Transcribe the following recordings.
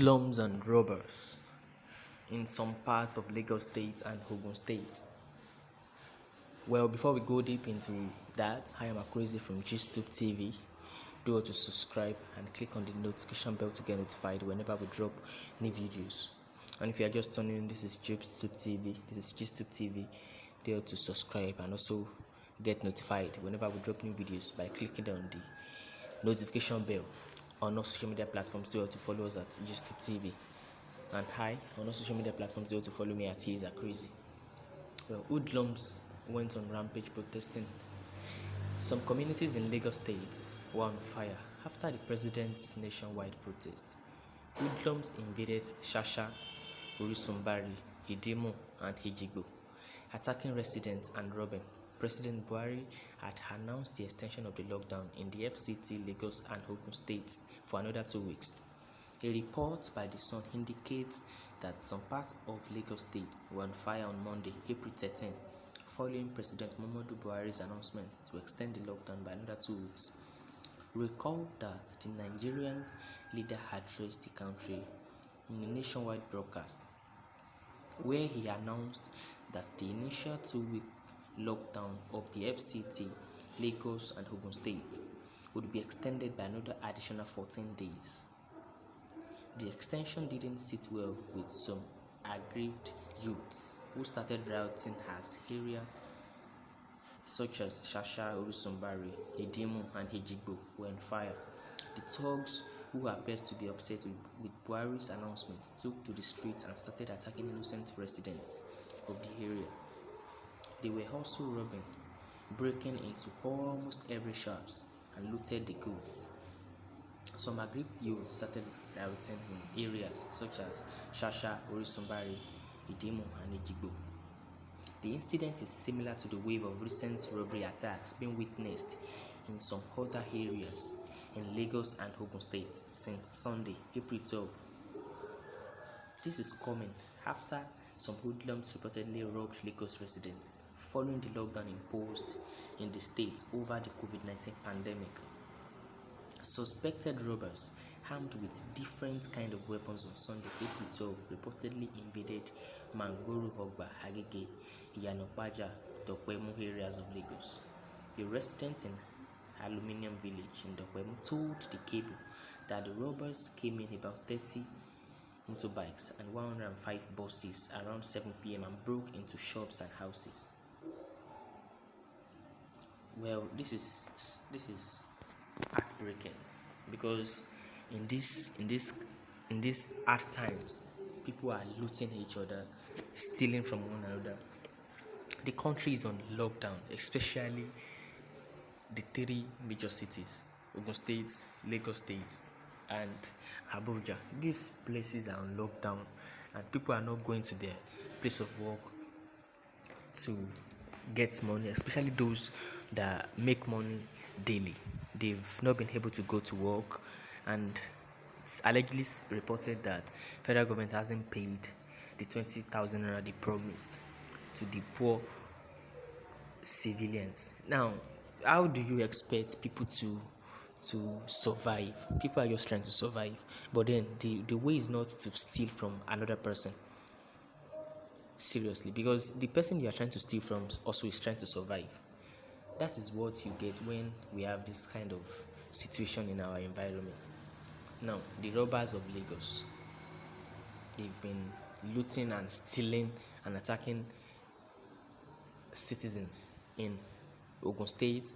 hoodlums and robbers in some parts of Lagos State and Ogun State. Well, before we go deep into that, I am Akurizi from GStube TV. Do well to subscribe and click on the notification bell to get notified whenever we drop new videos. And if you are just tuning in, this is GStube TV. This is GStube TV. Do well to subscribe and also get notified whenever we drop new videos by clicking on the notification bell. On all social media platforms, do well to follow us at GStube TV. And hi, on all social media platforms, do well to follow me at Akurizi. Well, hoodlums went on rampage protesting. Some communities in Lagos State were on fire after the president's nationwide protest. Hoodlums invaded Shasha, Orisumbari, Idimo, and Ejigbo, attacking residents and robbing. President Buhari had announced the extension of the lockdown in the FCT, Lagos, and Ogun states for another 2 weeks. A report by The Sun indicates that some parts of Lagos State were on fire on Monday, April 13, following President Muhammadu Buhari's announcement to extend the lockdown by another 2 weeks. Recall that the Nigerian leader addressed the country in a nationwide broadcast, where he announced that the initial 2-week lockdown of the FCT, Lagos, and Ogun states would be extended by another additional 14 days. The extension didn't sit well with some aggrieved youths who started rioting as areas such as Shasha, Orisumbari, Idimo, and Ejigbo were on fire. The thugs, who appeared to be upset with Buhari's announcement, took to the streets and started attacking innocent residents of the area. They were also robbing, breaking into almost every shops and looted the goods. Some aggrieved youths started rioting in areas such as Shasha, Orisumbari, Idimo, and Ejigbo. The incident is similar to the wave of recent robbery attacks being witnessed in some other areas in Lagos and Ogun State since Sunday, April 12. This is coming after some hoodlums reportedly robbed Lagos residents following the lockdown imposed in the state over the COVID-19 pandemic. Suspected robbers armed with different kind of weapons on Sunday, April 12, reportedly invaded Mangoro Ogba, Agege, Yanopaja, Dokpemu areas of Lagos. A resident in Aluminium Village in Dokpemu told the Cable that the robbers came in about 30 motorbikes and 105 buses around 7 p.m. and broke into shops and houses. Well, this is heartbreaking, because in these hard times, people are looting each other, stealing from one another. The country is on lockdown, especially the 3 major cities: Ogun State, Lagos State, and Abuja. These places are on lockdown, and people are not going to their place of work to get money, especially those that make money daily. They've not been able to go to work, and it's allegedly reported that federal government hasn't paid the 20,000 naira they promised to the poor civilians. Now, how do you expect people to survive? People are just trying to survive, but then the way is not to steal from another person. Seriously, because the person you are trying to steal from also is trying to survive. That is what you get when we have this kind of situation in our environment. Now, the robbers of Lagos, they've been looting and stealing and attacking citizens in Ogun State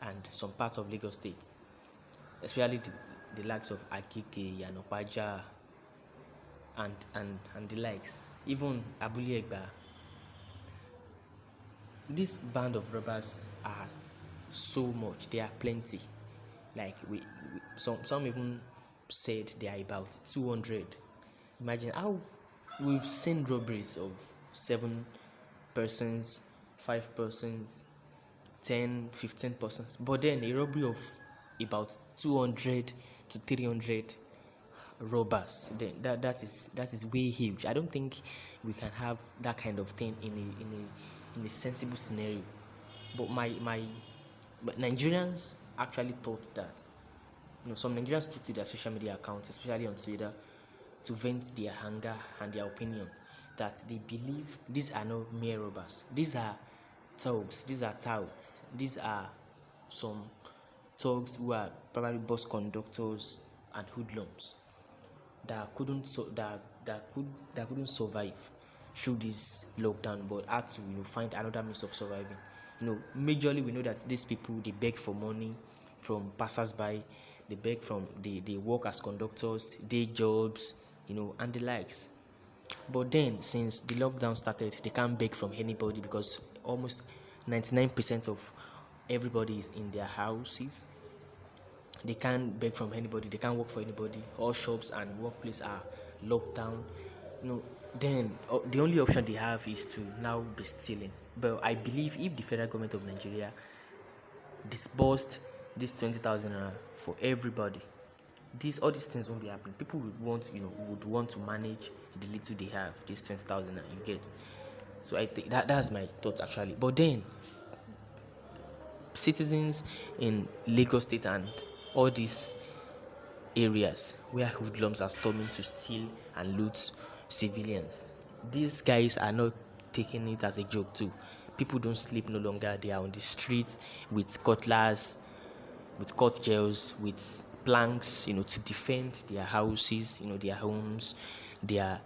and some parts of Lagos State, especially the likes of Agege, Yanopaja, and the likes, even Abule Egba. This band of robbers are so much. They are plenty. Like some even said they are about 200. Imagine how we've seen robberies of 7 persons, 5 persons, 10, 15 persons, but then a robbery of about 200 to 300 robbers, then that is way huge. I don't think we can have that kind of thing in a sensible scenario. But but Nigerians actually thought that, some Nigerians took to their social media accounts, especially on Twitter, to vent their anger and their opinion, that they believe these are not mere robbers. These are thugs, these are touts, these are some thugs who are probably bus conductors and hoodlums that couldn't that couldn't survive through this lockdown, but had to find another means of surviving. Majorly we know that these people, they beg for money from passers-by, they work as conductors, day jobs, and the likes. But then, since the lockdown started, they can't beg from anybody because almost 99% of everybody is in their houses. They can't beg from anybody, they can't work for anybody. All shops and workplaces are locked down. Then the only option they have is to now be stealing. But I believe if the federal government of Nigeria disbursed this 20,000 naira for everybody, all these things won't be happening. People would want to manage the little they have. This 20,000 naira, you get. So I think that's my thoughts actually. But then citizens in Lagos State and all these areas where hoodlums are storming to steal and loot civilians, these guys are not taking it as a joke too. People don't sleep no longer. They are on the streets with cutlass, with cut gels, with planks, to defend their houses, their homes, their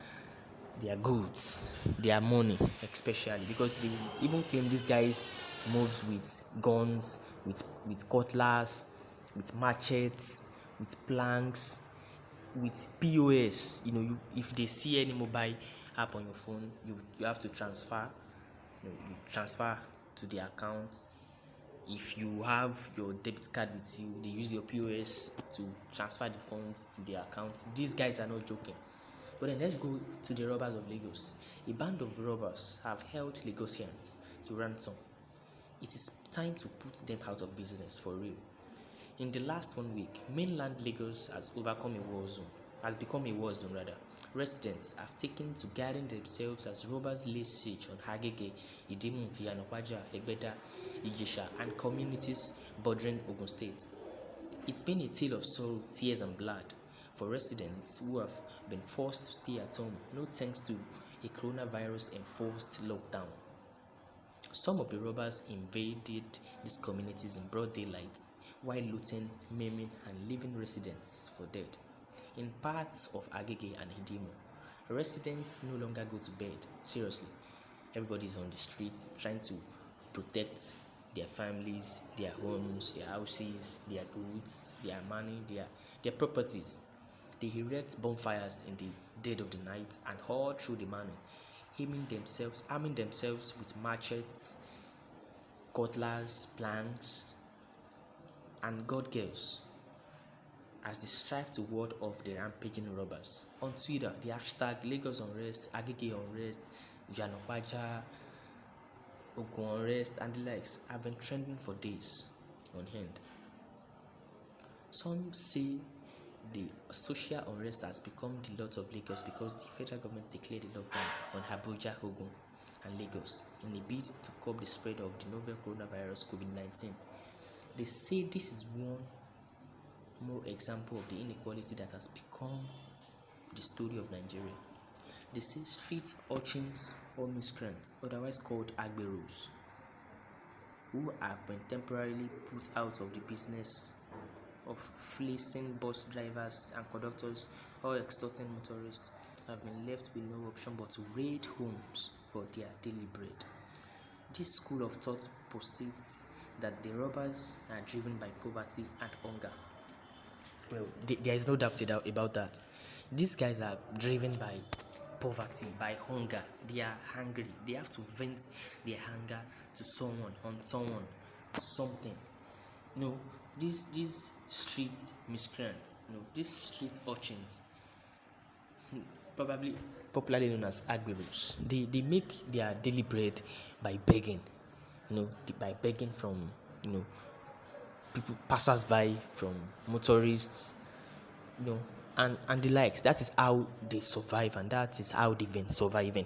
goods, their money, especially because they even claim these guys moves with guns, with cutlass, with machetes, with planks, with POS. If they see any mobile app on your phone, you have to transfer. You transfer to the account. If you have your debit card with you, they use your POS to transfer the funds to their account. These guys are not joking. But then let's go to the robbers of Lagos. A band of robbers have held Lagosians to ransom. It is time to put them out of business for real. In the last 1 week, mainland Lagos has become a war zone rather. Residents have taken to guarding themselves as robbers lay siege on Agege, Idimu, Iyanapaja, Egbeda, Ijesha, and communities bordering Ogun State. It's been a tale of sorrow, tears, and blood for residents who have been forced to stay at home, no thanks to a coronavirus enforced lockdown. Some of the robbers invaded these communities in broad daylight while looting, maiming, and leaving residents for dead. In parts of Agege and Idimu, residents no longer go to bed. Seriously, everybody's on the streets trying to protect their families, their homes, their houses, their goods, their money, their properties. They erect bonfires in the dead of the night and all through the morning, arming themselves with machetes, cutlass, planks, and god girls as they strive to ward off the rampaging robbers. On Twitter, the hashtag Lagos Unrest, Agege Unrest, Iyanapaja, Ogun Unrest, and the likes have been trending for days on end. Some say the social unrest has become the lot of Lagos because the federal government declared a lockdown on Abuja, Ogun, and Lagos in a bid to curb the spread of the novel coronavirus COVID-19. They say this is one more example of the inequality that has become the story of Nigeria. They say street urchins or miscreants, otherwise called agberos, who have been temporarily put out of the business of fleecing bus drivers and conductors or extorting motorists, have been left with no option but to raid homes for their daily bread. This school of thought posits that the robbers are driven by poverty and hunger. Well, there is no doubt about that. These guys are driven by poverty, by hunger. They are hungry. They have to vent their hunger to someone, on someone, something. These street miscreants, these street urchins, probably popularly known as agberos, they make their daily bread by begging, by begging from, people, passers-by, from motorists, and the likes. That is how they survive, and that is how they've been surviving.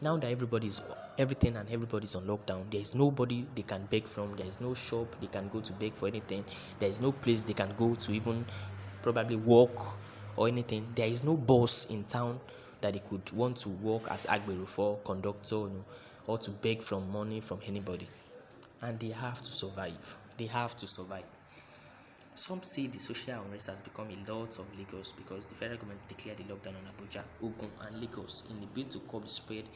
Now that everybody's on lockdown, there is nobody they can beg from. There is no shop they can go to beg for anything. There is no place they can go to even probably walk or anything, there is no boss in town that they could want to work as agbero for, conductor, or to beg from money from anybody. And they have to survive. They have to survive. Some say the social unrest has become a lot of Lagos because the federal government declared a lockdown on Abuja, Ogun, and Lagos in a bid to curb the spread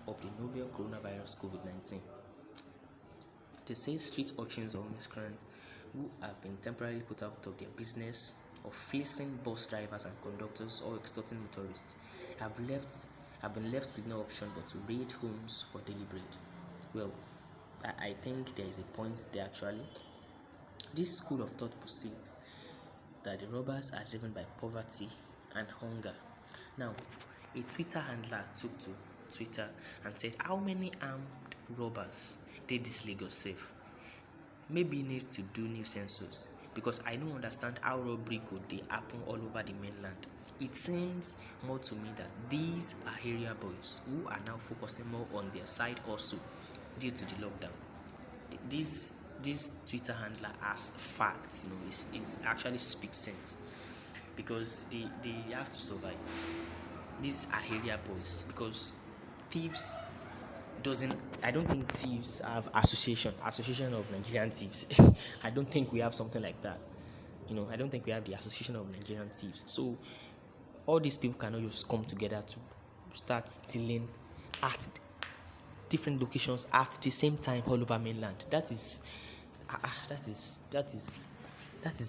of the novel coronavirus COVID-19. They say street urchins or miscreants who have been temporarily put out of their business of fleecing bus drivers and conductors or extorting motorists have been left with no option but to raid homes for daily bread. Well, I think there is a point there actually. This school of thought posits that the robbers are driven by poverty and hunger. Now, a Twitter handler took to Twitter and said, "How many armed robbers did this Lagos save? Maybe he needs to do new census because I don't understand how robbery could they happen all over the mainland. It seems more to me that these are area boys who are now focusing more on their side also due to the lockdown." This Twitter handler has facts, it actually speaks sense because they have to survive. These are area boys because thieves doesn't I don't think thieves have association of Nigerian thieves. I don't think we have something like that. I don't think we have the association of Nigerian thieves. So all these people cannot just come together to start stealing at different locations at the same time all over mainland. That is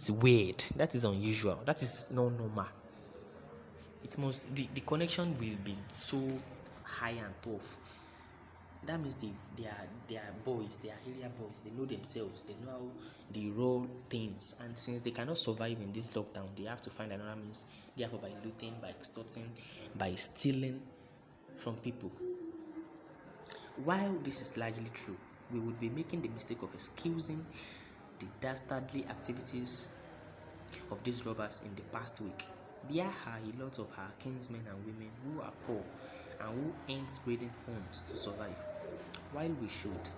weird. That is unusual. That is not normal. The connection will be so high and tough. That means they are boys, they are area boys, they know themselves, they know how they roll things, and since they cannot survive in this lockdown, they have to find another means, therefore by looting, by extorting, by stealing from people. While this is largely true, we would be making the mistake of excusing the dastardly activities of these robbers in the past week. There are a lot of our kinsmen and women who are poor and who ain't raiding homes to survive. While we should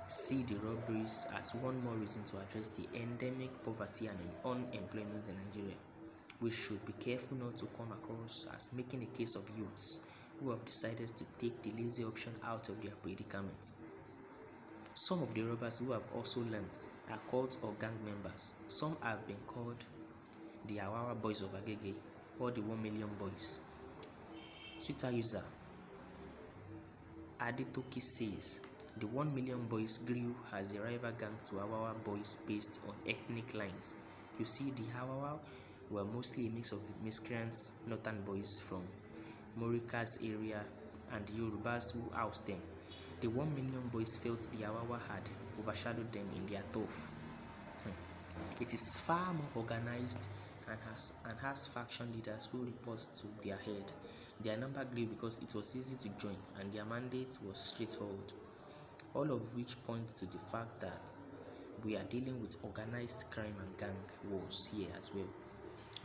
see the robberies as one more reason to address the endemic poverty and unemployment in Nigeria, we should be careful not to come across as making a case of youths who have decided to take the lazy option out of their predicament. Some of the robbers who have also learnt are cult or gang members. Some have been called the Awawa Boys of Agege or the 1 Million Boys. Twitter user Adetoki says the 1 Million Boys grew as a rival gang to Awawa Boys based on ethnic lines. You see, the Awawa were mostly a mix of miscreants, northern boys from Morika's area, and the Yorubas who housed them. The 1 Million Boys felt the Awawa had overshadowed them in their turf. It is far more organized and has faction leaders who report to their head. Their number grew because it was easy to join and their mandate was straightforward. All of which points to the fact that we are dealing with organized crime and gang wars here as well,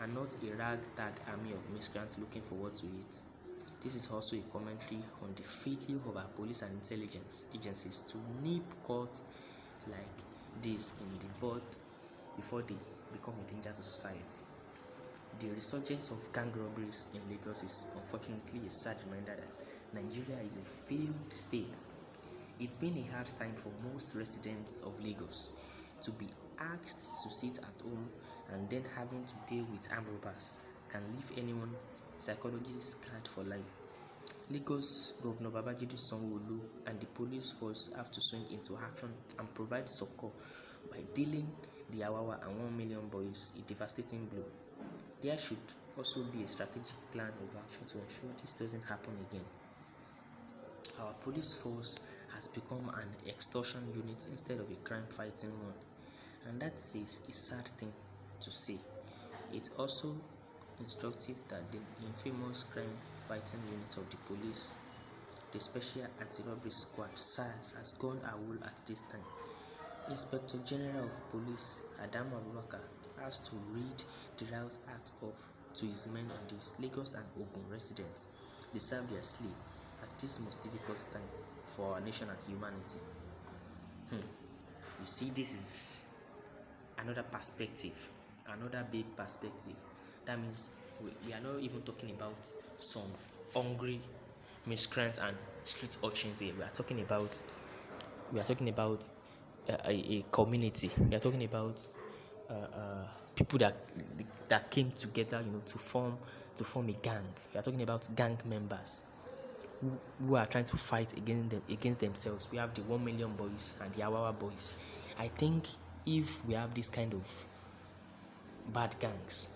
and not a ragtag army of miscreants looking forward to it. This is also a commentary on the failure of our police and intelligence agencies to nip courts like this in the bud before they become a danger to society. The resurgence of gang robberies in Lagos is unfortunately a sad reminder that Nigeria is a failed state. It's been a hard time for most residents of Lagos to be asked to sit at home and then having to deal with armed robbers can leave anyone psychologically scarred for life. Lagos Governor Babajide Sanwo-Olu and the police force have to swing into action and provide succor by dealing the Awawa and 1 Million Boys a devastating blow. There should also be a strategic plan of action to ensure this doesn't happen again. Our police force has become an extortion unit instead of a crime-fighting one, and that is a sad thing to say. It's also instructive that the infamous crime-fighting unit of the police, the Special Anti-Robbery Squad (SARS), has gone AWOL at this time. Inspector General of Police Adamu Abubakar has to read the Riot Act off to his men on these Lagos and Ogun residents deserve their sleep at this most difficult time for our nation and humanity. You see, this is another perspective, another big perspective. That means We are not even talking about some hungry miscreants and street urchins here. We are talking about a community. We are talking about people that came together, to form a gang. We are talking about gang members who are trying to fight against themselves. We have the 1 million boys and the Awawa boys. I think if we have this kind of bad gangs,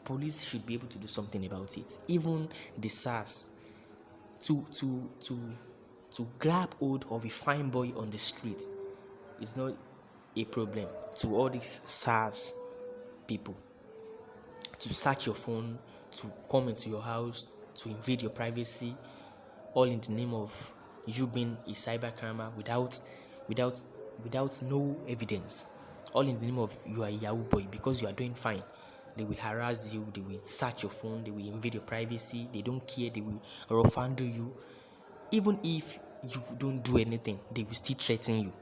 police should be able to do something about it. Even the SARS, to grab hold of a fine boy on the street is not a problem to all these SARS people. To search your phone, to come into your house, to invade your privacy, all in the name of you being a cyber criminal without without no evidence. All in the name of you are a Yahoo boy because you are doing fine. They will harass you, they will search your phone, they will invade your privacy, they don't care, they will rough handle you. Even if you don't do anything, they will still threaten you.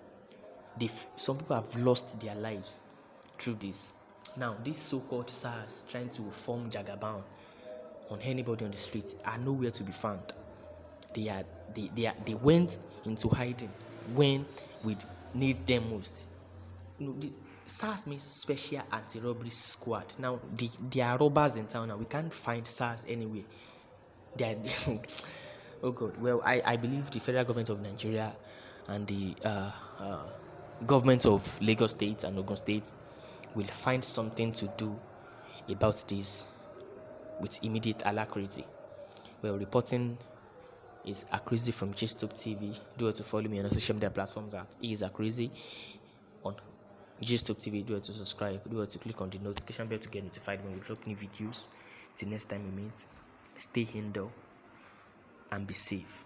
Some people have lost their lives through this. Now, these so-called SARS trying to form Jagaban on anybody on the street are nowhere to be found. They went into hiding when we need them most. The SARS means Special Anti-Robbery Squad. Now, there are robbers in town now. We can't find SARS anywhere. They are oh God. Well, I believe the federal government of Nigeria and the government of Lagos State and Ogun State will find something to do about this with immediate alacrity. Well, reporting is Akrizi from Gstop TV. Do it to follow me on social media platforms at Akrizi on Gstop TV. Do it to subscribe. Do it to click on the notification bell to get notified when we drop new videos. Till next time we meet, stay indoor and be safe.